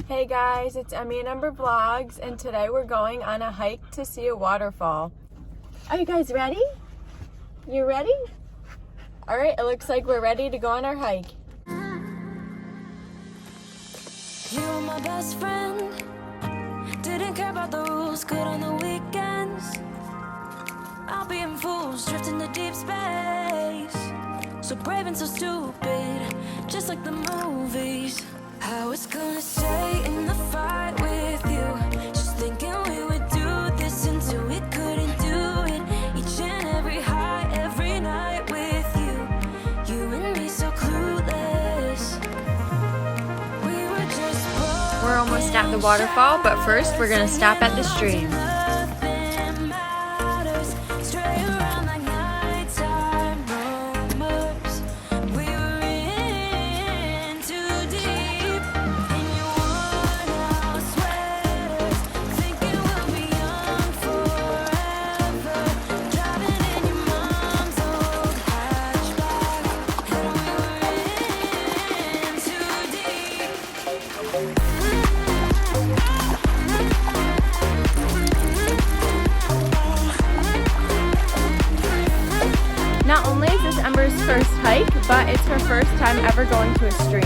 Hey guys, it's Emmy and Ember Vlogs, and today we're going on a hike to see a waterfall. Are you guys ready? You ready? Alright, it looks like we're ready to go on our hike. You were my best friend, didn't care about the rules, good on the weekends. I'll be in fools, drifting to deep space. So brave and so stupid, just like the movies. I was gonna stay in the fight with you, just thinking we would do this until we couldn't do it. Each and every high, every night with you, you and me so clueless. We were just We're almost at the waterfall, but first we're gonna stop at the stream. Not only is this Ember's first hike, but it's her first time ever going to a stream.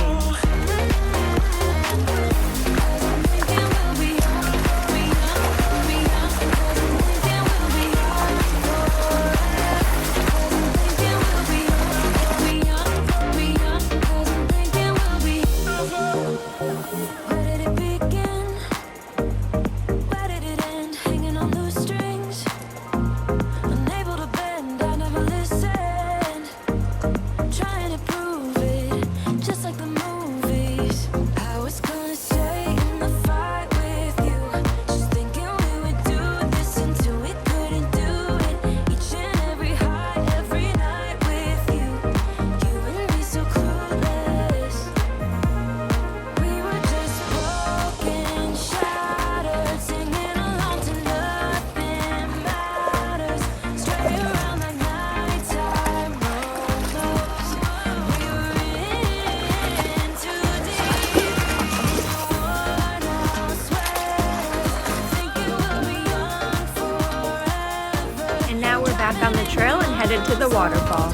Back on the trail and headed to the waterfall.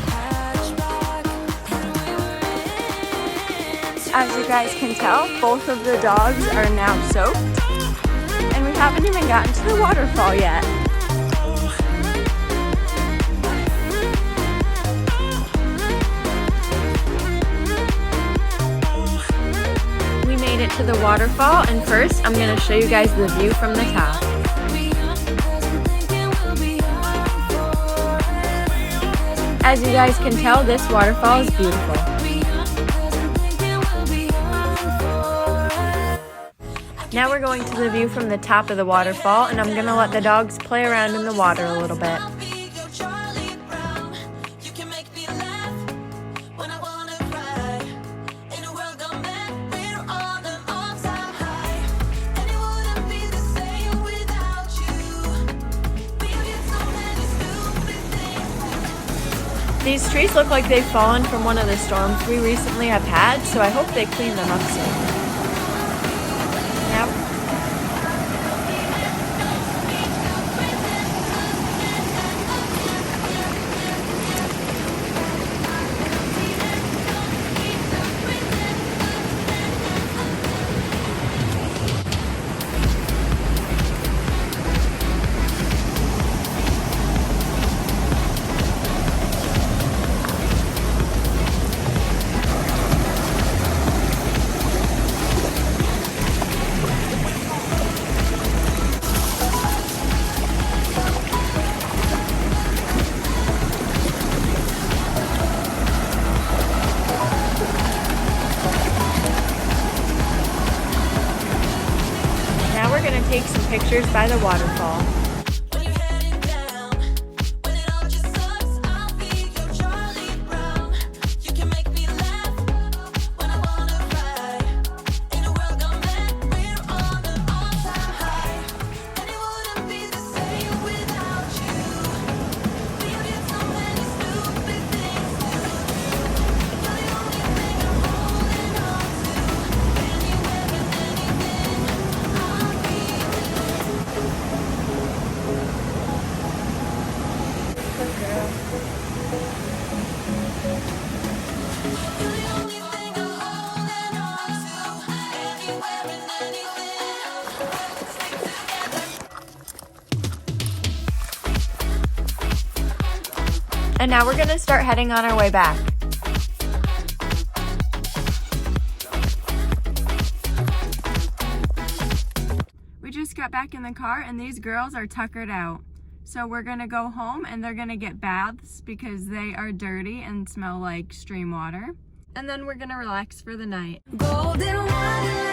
As you guys can tell, both of the dogs are now soaked, and we haven't even gotten to the waterfall yet. We made it to the waterfall, and first I'm going to show you guys the view from the top. As you guys can tell, this waterfall is beautiful. Now we're going to the view from the top of the waterfall, and I'm going to let the dogs play around in the water a little bit. These trees look like they've fallen from one of the storms we recently have had, so I hope they clean them up soon. Take some pictures by the waterfall. And now we're gonna start heading on our way back. We just got back in the car and these girls are tuckered out. So we're gonna go home and they're gonna get baths because they are dirty and smell like stream water. And then we're gonna relax for the night. Golden wonderland.